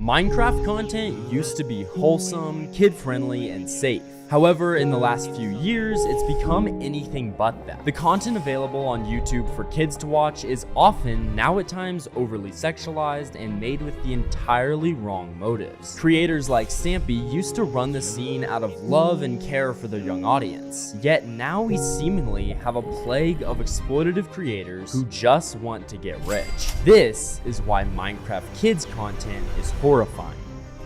Minecraft content used to be wholesome, kid-friendly, and safe. However, in the last few years, it's become anything but that. The content available on YouTube for kids to watch is often, now at times, overly sexualized and made with the entirely wrong motives. Creators like Stampy used to run the scene out of love and care for their young audience, yet now we seemingly have a plague of exploitative creators who just want to get rich. This is why Minecraft Kids content is horrifying.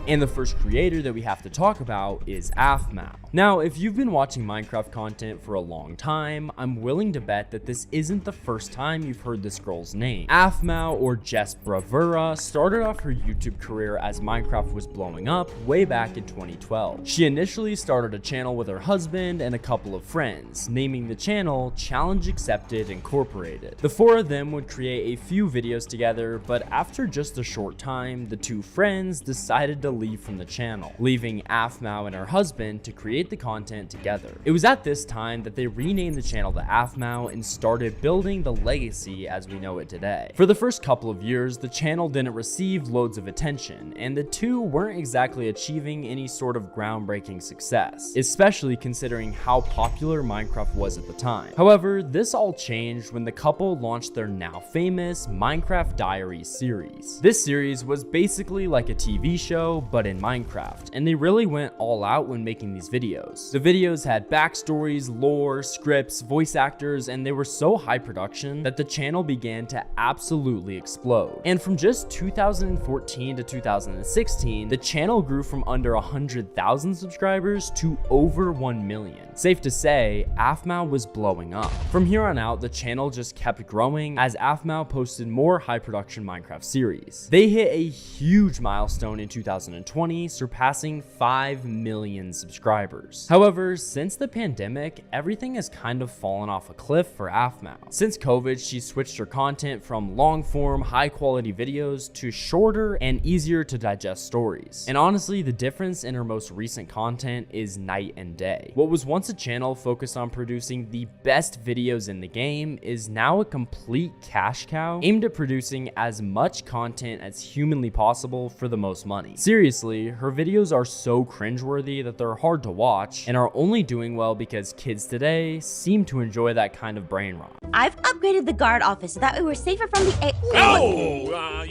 And the first creator that we have to talk about is Aphmau. Now, if you've been watching Minecraft content for a long time, I'm willing to bet that this isn't the first time you've heard this girl's name. Aphmau, or Jess Bravura, started off her YouTube career as Minecraft was blowing up way back in 2012. She initially started a channel with her husband and a couple of friends, naming the channel Challenge Accepted Incorporated. The four of them would create a few videos together, but after just a short time, the two friends decided to leave from the channel, leaving Aphmau and her husband to create the content together. It was at this time that they renamed the channel to Aphmau and started building the legacy as we know it today. For the first couple of years, the channel didn't receive loads of attention, and the two weren't exactly achieving any sort of groundbreaking success, especially considering how popular Minecraft was at the time. However, this all changed when the couple launched their now famous Minecraft Diaries series. This series was basically like a TV show, but in Minecraft, and they really went all out when making these videos. The videos had backstories, lore, scripts, voice actors, and they were so high production that the channel began to absolutely explode. And from just 2014 to 2016, the channel grew from under 100,000 subscribers to over 1 million. Safe to say, Aphmau was blowing up. From here on out, the channel just kept growing as Aphmau posted more high production Minecraft series. They hit a huge milestone in 2020, surpassing 5 million subscribers. However, since the pandemic, everything has kind of fallen off a cliff for Aphmau. Since COVID, she switched her content from long-form, high-quality videos to shorter and easier to digest stories. And honestly, the difference in her most recent content is night and day. What was once a channel focused on producing the best videos in the game is now a complete cash cow aimed at producing as much content as humanly possible for the most money. Seriously, her videos are so cringeworthy that they're hard to watch and are only doing well because kids today seem to enjoy that kind of brain rot. I've upgraded the guard office so that way we're safer from the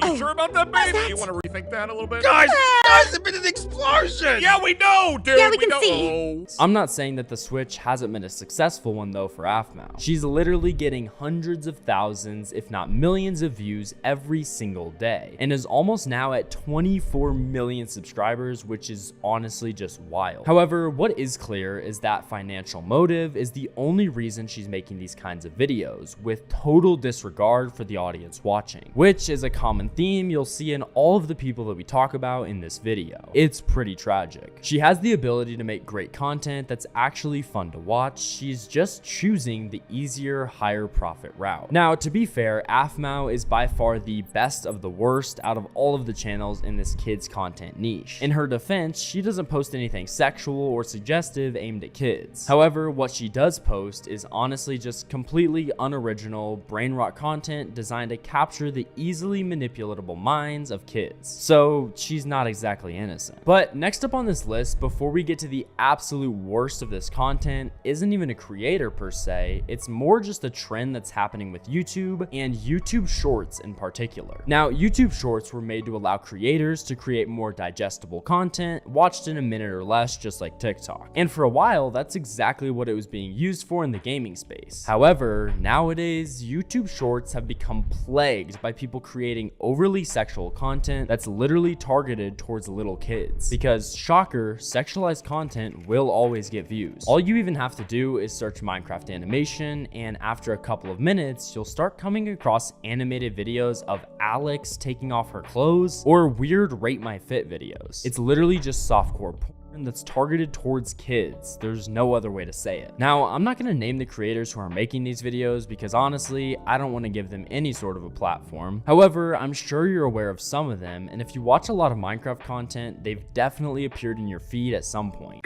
You sure about that, baby? You want to rethink that a little bit? Guys, there's been an explosion! Yeah, we know, dude! Yeah, we can see. Oh. I'm not saying that the switch hasn't been a successful one though for Aphmau. She's literally getting hundreds of thousands, if not millions of views every single day, and is almost now at 24 million subscribers, which is honestly just wild. However, what is clear is that financial motive is the only reason she's making these kinds of videos, with total disregard for the audience watching, which is a common theme you'll see in all of the people that we talk about in this video. It's pretty tragic. She has the ability to make great content that's actually fun to watch. She's just choosing the easier, higher profit route. Now, to be fair, Aphmau is by far the best of the worst out of all of the channels in this kids content niche. In her defense, she doesn't post anything sexual or suggestive aimed at kids. However, what she does post is honestly just completely unoriginal, brain rot content designed to capture the easily manipulatable minds of kids. So she's not exactly innocent. But next up on this list, before we get to the absolute worst of this content, isn't even a creator per se, it's more just a trend that's happening with YouTube and YouTube Shorts in particular. Now, YouTube Shorts were made to allow creators to create more digestible content, watched in a minute or less, just like TikTok. And for a while, that's exactly what it was being used for in the gaming space. However, nowadays, YouTube Shorts have become plagued by people creating overly sexual content that's literally targeted towards little kids. Because, shocker, sexualized content will always get views. All you even have to do is search Minecraft animation, and after a couple of minutes, you'll start coming across animated videos of Alex taking off her clothes or weird Rate My Fit videos. It's literally just softcore porn that's targeted towards kids. There's no other way to say it. Now, I'm not going to name the creators who are making these videos because honestly, I don't want to give them any sort of a platform. However, I'm sure you're aware of some of them, and if you watch a lot of Minecraft content, they've definitely appeared in your feed at some point.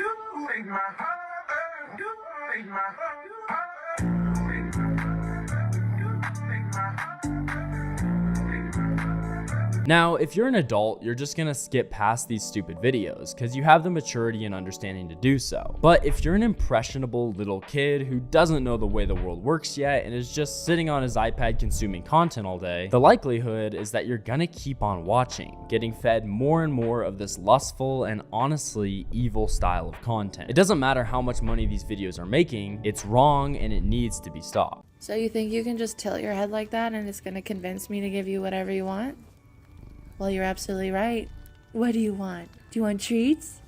Now, if you're an adult, you're just gonna skip past these stupid videos because you have the maturity and understanding to do so. But if you're an impressionable little kid who doesn't know the way the world works yet and is just sitting on his iPad consuming content all day, the likelihood is that you're gonna keep on watching, getting fed more and more of this lustful and honestly evil style of content. It doesn't matter how much money these videos are making, it's wrong and it needs to be stopped. So you think you can just tilt your head like that and it's gonna convince me to give you whatever you want? Well, you're absolutely right. What do you want? Do you want treats?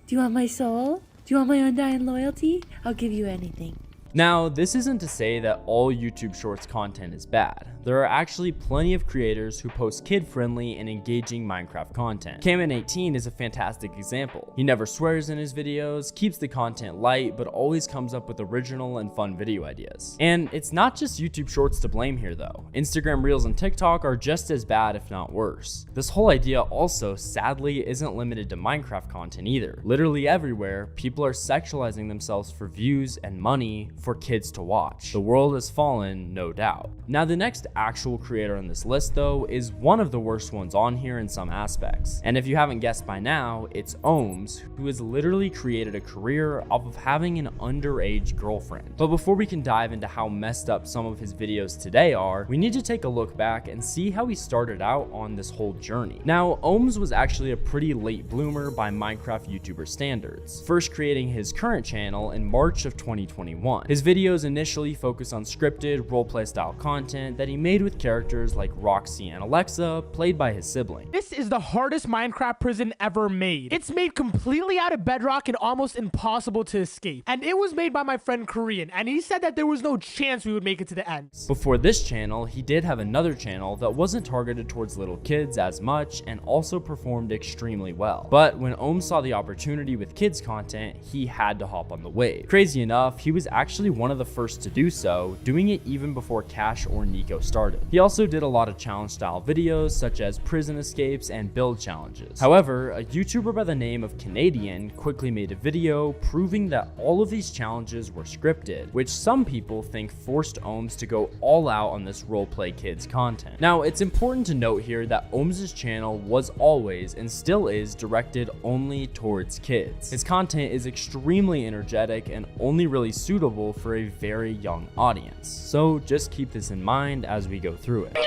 Do you want my soul? Do you want my undying loyalty? I'll give you anything. Now, this isn't to say that all YouTube Shorts content is bad. There are actually plenty of creators who post kid-friendly and engaging Minecraft content. Kamen18 is a fantastic example. He never swears in his videos, keeps the content light, but always comes up with original and fun video ideas. And it's not just YouTube Shorts to blame here though. Instagram Reels and TikTok are just as bad, if not worse. This whole idea also, sadly, isn't limited to Minecraft content either. Literally everywhere, people are sexualizing themselves for views and money for kids to watch. The world has fallen, no doubt. Now, the next actual creator on this list though is one of the worst ones on here in some aspects. And if you haven't guessed by now, it's Ohms, who has literally created a career off of having an underage girlfriend. But before we can dive into how messed up some of his videos today are, we need to take a look back and see how he started out on this whole journey. Now, Ohms was actually a pretty late bloomer by Minecraft YouTuber standards, first creating his current channel in March of 2021. His videos initially focused on scripted roleplay style content that he made with characters like Roxy and Alexa, played by his sibling. This is the hardest Minecraft prison ever made. It's made completely out of bedrock and almost impossible to escape. And it was made by my friend Korean, and he said that there was no chance we would make it to the end. Before this channel, he did have another channel that wasn't targeted towards little kids as much and also performed extremely well. But when Ohms saw the opportunity with kids content, he had to hop on the wave. Crazy enough, he was actually one of the first to do so, doing it even before Cash or Nico started. He also did a lot of challenge style videos such as prison escapes and build challenges. However, a YouTuber by the name of Canadian quickly made a video proving that all of these challenges were scripted, which some people think forced Ohms to go all out on this roleplay kids content. Now, it's important to note here that Ohms' channel was always and still is directed only towards kids. His content is extremely energetic and only really suitable for a very young audience. So just keep this in mind as we go through it.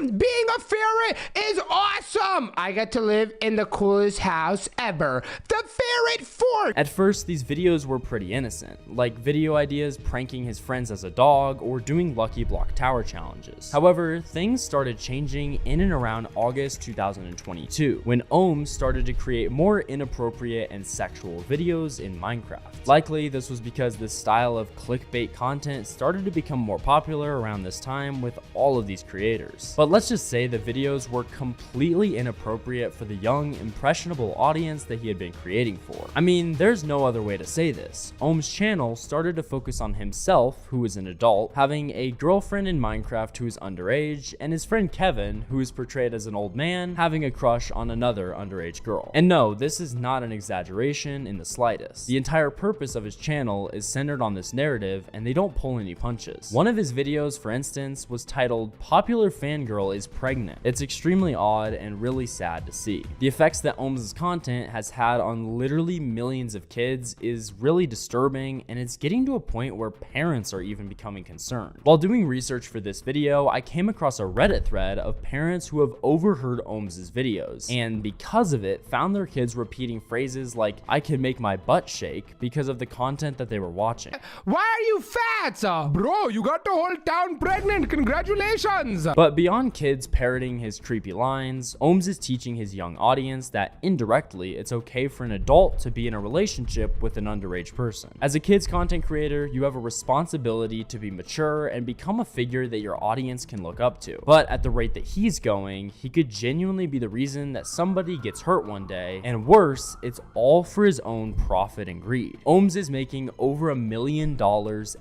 Being a fairy is awesome! I get to live in the coolest house ever, the Ferret Fort! At first, these videos were pretty innocent, like video ideas pranking his friends as a dog or doing Lucky Block Tower challenges. However, things started changing in and around August 2022, when Ohms started to create more inappropriate and sexual videos in Minecraft. Likely, this was because this style of clickbait content started to become more popular around this time with all of these creators. But let's just say the videos were completely inappropriate for the young, impressionable audience that he had been creating for. I mean, there's no other way to say this. Ohms' channel started to focus on himself, who is an adult, having a girlfriend in Minecraft who is underage, and his friend Kevin, who is portrayed as an old man, having a crush on another underage girl. And no, this is not an exaggeration in the slightest. The entire purpose of his channel is centered on this narrative, and they don't pull any punches. One of his videos, for instance, was titled "Popular Fangirl is Pregnant." It's extremely odd and really sad to see. The effects that Ohms' content has had on literally millions of kids is really disturbing, and it's getting to a point where parents are even becoming concerned. While doing research for this video, I came across a Reddit thread of parents who have overheard Ohms' videos, and because of it, found their kids repeating phrases like, "I can make my butt shake," because of the content that they were watching. Why are you fat? Bro, you got the whole town pregnant, congratulations! But beyond kids parroting his creepy lines, Ohms is teaching his young audience that indirectly it's okay for an adult to be in a relationship with an underage person. As a kids content creator, you have a responsibility to be mature and become a figure that your audience can look up to. But at the rate that he's going, he could genuinely be the reason that somebody gets hurt one day, and worse, it's all for his own profit and greed. Ohms is making over $1 million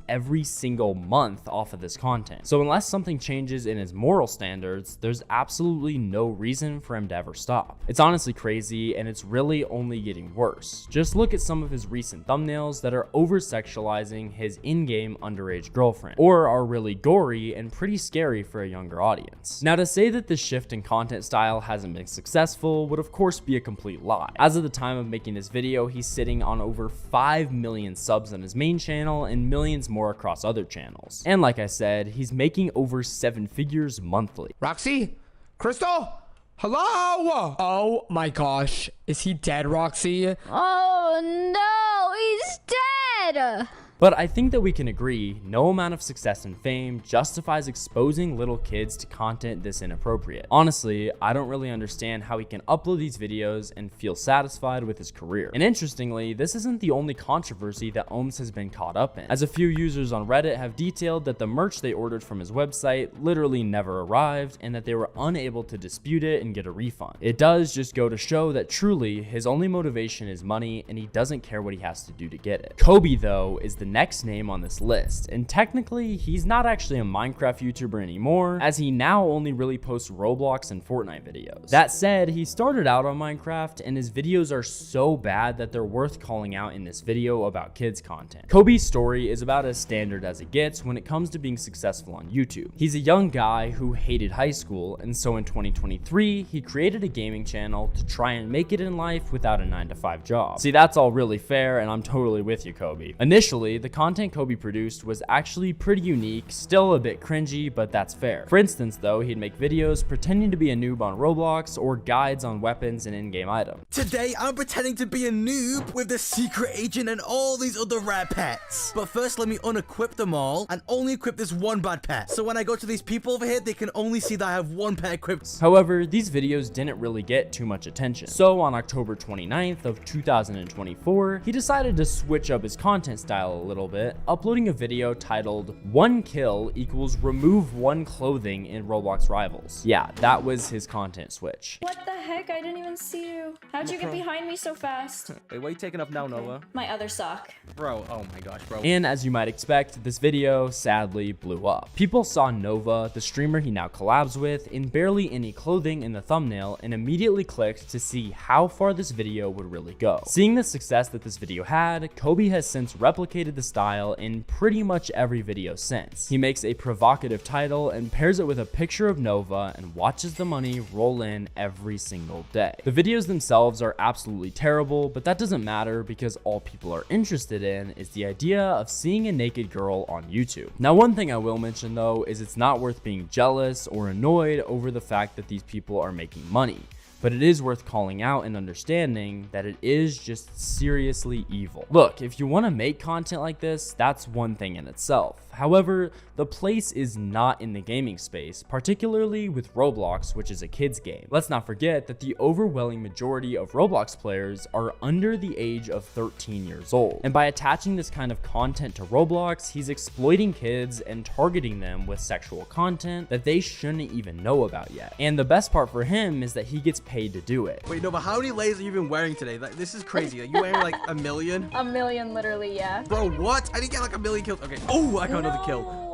every single month off of this content. So unless something changes in his moral stance, standards, there's absolutely no reason for him to ever stop. It's honestly crazy, and it's really only getting worse. Just look at some of his recent thumbnails that are over-sexualizing his in-game underage girlfriend, or are really gory and pretty scary for a younger audience. Now, to say that this shift in content style hasn't been successful would of course be a complete lie. As of the time of making this video, he's sitting on over 5 million subs on his main channel and millions more across other channels. And like I said, he's making over 7 figures monthly. Roxy? Crystal? Hello? Oh my gosh. Is he dead, Roxy? Oh no, he's dead! But I think that we can agree, no amount of success and fame justifies exposing little kids to content this inappropriate. Honestly, I don't really understand how he can upload these videos and feel satisfied with his career. And interestingly, this isn't the only controversy that Ohms has been caught up in, as a few users on Reddit have detailed that the merch they ordered from his website literally never arrived, and that they were unable to dispute it and get a refund. It does just go to show that truly, his only motivation is money, and he doesn't care what he has to do to get it. Kobe, though, is the next name on this list, and technically he's not actually a Minecraft YouTuber anymore, as he now only really posts Roblox and Fortnite videos. That said, he started out on Minecraft, and his videos are so bad that they're worth calling out in this video about kids content. Kobe's story is about as standard as it gets when it comes to being successful on YouTube. He's a young guy who hated high school, and so in 2023 he created a gaming channel to try and make it in life without a 9-to-5 job. See, that's all really fair, and I'm totally with you, Kobe. Initially, the content Kobe produced was actually pretty unique, still a bit cringy, but that's fair. For instance though, he'd make videos pretending to be a noob on Roblox or guides on weapons and in-game items. Today, I'm pretending to be a noob with the secret agent and all these other rare pets. But first, let me unequip them all and only equip this one bad pet. So when I go to these people over here, they can only see that I have one pet equipped. However, these videos didn't really get too much attention. So on October 29th of 2024, he decided to switch up his content style a little bit, uploading a video titled 1 kill equals remove 1 clothing in Roblox Rivals. Yeah, that was his content switch. What the heck? I didn't even see you. How'd you get behind me so fast? Wait, what are you taking off now, Nova? My other sock. Bro, oh my gosh, bro. And as you might expect, this video sadly blew up. People saw Nova, the streamer he now collabs with, in barely any clothing in the thumbnail and immediately clicked to see how far this video would really go. Seeing the success that this video had, Kobe has since replicated the style in pretty much every video since. He makes a provocative title and pairs it with a picture of Nova and watches the money roll in every single day. The videos themselves are absolutely terrible, but that doesn't matter because all people are interested in is the idea of seeing a naked girl on YouTube. Now, one thing I will mention though is it's not worth being jealous or annoyed over the fact that these people are making money. But it is worth calling out and understanding that it is just seriously evil. Look, if you want to make content like this, that's one thing in itself. However, the place is not in the gaming space, particularly with Roblox, which is a kid's game. Let's not forget that the overwhelming majority of Roblox players are under the age of 13 years old. And by attaching this kind of content to Roblox, he's exploiting kids and targeting them with sexual content that they shouldn't even know about yet. And the best part for him is that he gets paid to do it. Wait, no, but how many layers are you even wearing today? Like, this is crazy. Are you wearing like a million? A million, literally, yeah. Bro, what? I didn't get like a million kills. Okay. Oh, I got another kill.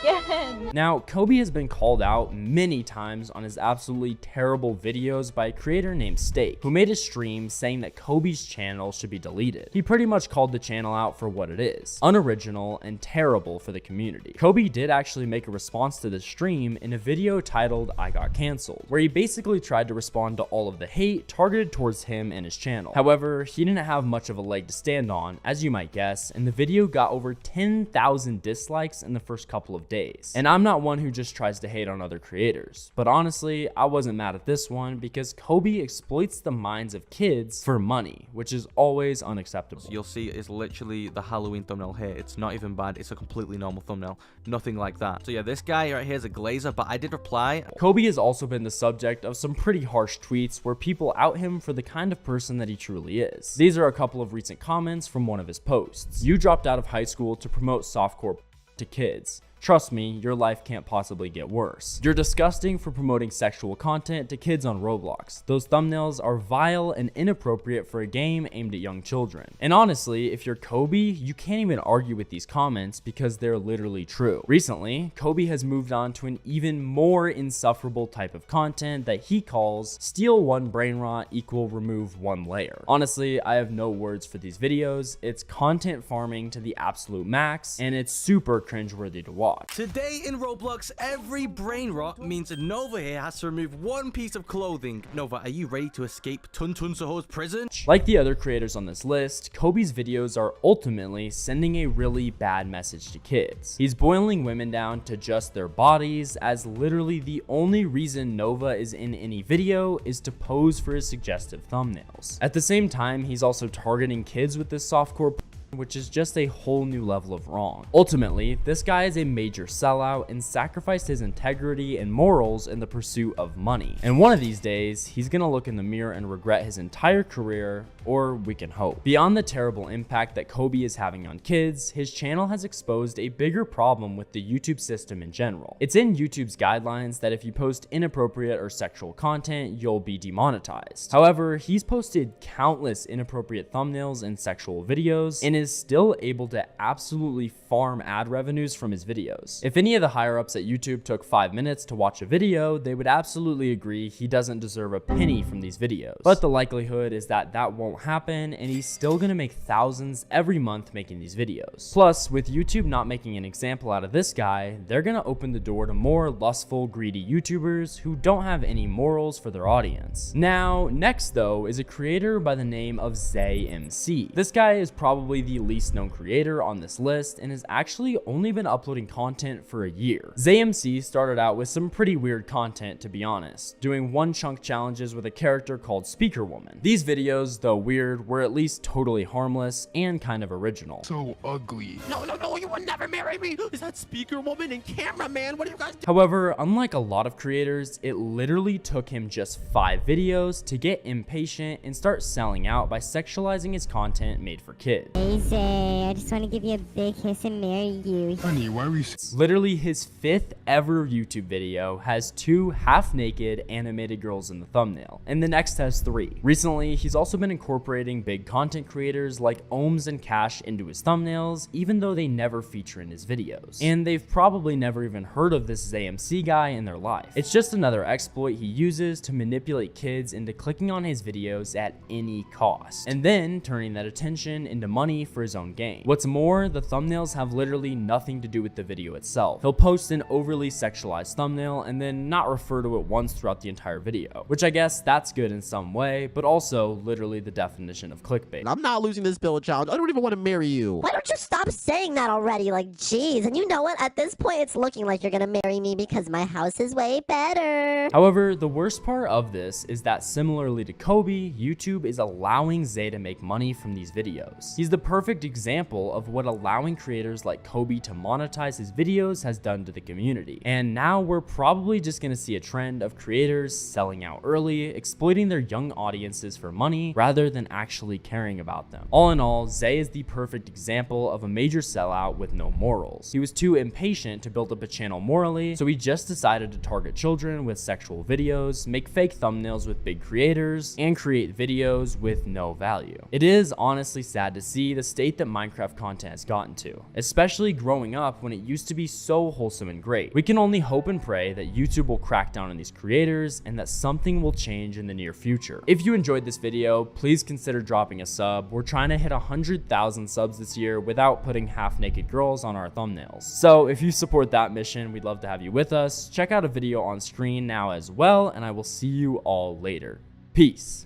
Again. Now, Kobe has been called out many times on his absolutely terrible videos by a creator named Steak, who made a stream saying that Kobe's channel should be deleted. He pretty much called the channel out for what it is, unoriginal and terrible for the community. Kobe did actually make a response to the stream in a video titled I Got Cancelled, where he basically tried to respond to all of the hate targeted towards him and his channel. However, he didn't have much of a leg to stand on, as you might guess, and the video got over 10,000 dislikes in the first couple of days. And I'm not one who just tries to hate on other creators, but honestly, I wasn't mad at this one because Kobe exploits the minds of kids for money, which is always unacceptable. You'll see it's literally the Halloween thumbnail here. It's not even bad. It's a completely normal thumbnail. Nothing like that. So yeah, this guy right here is a glazer, but I did reply. Kobe has also been the subject of some pretty harsh tweets where people out him for the kind of person that he truly is. These are a couple of recent comments from one of his posts. You dropped out of high school to promote softcore to kids. Trust me, your life can't possibly get worse. You're disgusting for promoting sexual content to kids on Roblox. Those thumbnails are vile and inappropriate for a game aimed at young children. And honestly, if you're Kobe, you can't even argue with these comments because they're literally true. Recently, Kobe has moved on to an even more insufferable type of content that he calls steal one brain rot equal remove one layer. Honestly, I have no words for these videos. It's content farming to the absolute max, and it's super cringeworthy to watch. Today in Roblox, every brain rot means that Nova here has to remove one piece of clothing. Nova, are you ready to escape Tun Tun Saho's prison? Like the other creators on this list, Kobe's videos are ultimately sending a really bad message to kids. He's boiling women down to just their bodies, as literally the only reason Nova is in any video is to pose for his suggestive thumbnails. At the same time, he's also targeting kids with this softcore, which is just a whole new level of wrong. Ultimately, this guy is a major sellout and sacrificed his integrity and morals in the pursuit of money. And one of these days, he's gonna look in the mirror and regret his entire career, or we can hope. Beyond the terrible impact that Kobe is having on kids, his channel has exposed a bigger problem with the YouTube system in general. It's in YouTube's guidelines that if you post inappropriate or sexual content, you'll be demonetized. However, he's posted countless inappropriate thumbnails and sexual videos, and is still able to absolutely farm ad revenues from his videos. If any of the higher ups at YouTube took 5 minutes to watch a video, they would absolutely agree he doesn't deserve a penny from these videos. But the likelihood is that that won't happen, and he's still gonna make thousands every month making these videos. Plus, with YouTube not making an example out of this guy, they're gonna open the door to more lustful, greedy YouTubers who don't have any morals for their audience. Now, next though is a creator by the name of ZayMC. This guy is probably the least known creator on this list and has actually only been uploading content for a year. ZayMC started out with some pretty weird content, to be honest, doing one chunk challenges with a character called Speaker Woman. These videos, though weird, were at least totally harmless and kind of original. So ugly. No, you would never marry me. Is that Speaker Woman and cameraman? What are you guys doing? However, unlike a lot of creators, it literally took him just 5 videos to get impatient and start selling out by sexualizing his content made for kids. Hey Zay, I just want to give you a big kiss and marry you. Honey, why are we... Literally his 5th ever YouTube video has 2 half-naked animated girls in the thumbnail, and the next has 3. Recently, he's also been incorporating big content creators like Ohms and Cash into his thumbnails, even though they never feature in his videos. And they've probably never even heard of this ZayMC guy in their life. It's just another exploit he uses to manipulate kids into clicking on his videos at any cost, and then turning that attention into money for his own gain. What's more, the thumbnails have literally nothing to do with the video itself. He'll post an overly sexualized thumbnail and then not refer to it once throughout the entire video, which I guess that's good in some way, but also literally the definition of clickbait. I'm not losing this build challenge. I don't even want to marry you. Why don't you stop saying that already? Like, geez. And you know what? At this point, it's looking like you're gonna marry me because my house is way better. However, the worst part of this is that similarly to Kobe, YouTube is allowing Zay to make money from these videos. He's the perfect example of what allowing creators like Kobe to monetize his videos has done to the community. And now we're probably just gonna see a trend of creators selling out early, exploiting their young audiences for money rather than actually caring about them. All in all, Zay is the perfect example of a major sellout with no morals. He was too impatient to build up a channel morally, so he just decided to target children with sexual videos, make fake thumbnails with big creators, and create videos with no value. It is honestly sad to see the state that Minecraft content has gotten to, especially growing up when it used to be so wholesome and great. We can only hope and pray that YouTube will crack down on these creators and that something will change in the near future. If you enjoyed this video, please consider dropping a sub. We're trying to hit 100,000 subs this year without putting half-naked girls on our thumbnails. So if you support that mission, we'd love to have you with us. Check out a video on screen now as well, and I will see you all later. Peace.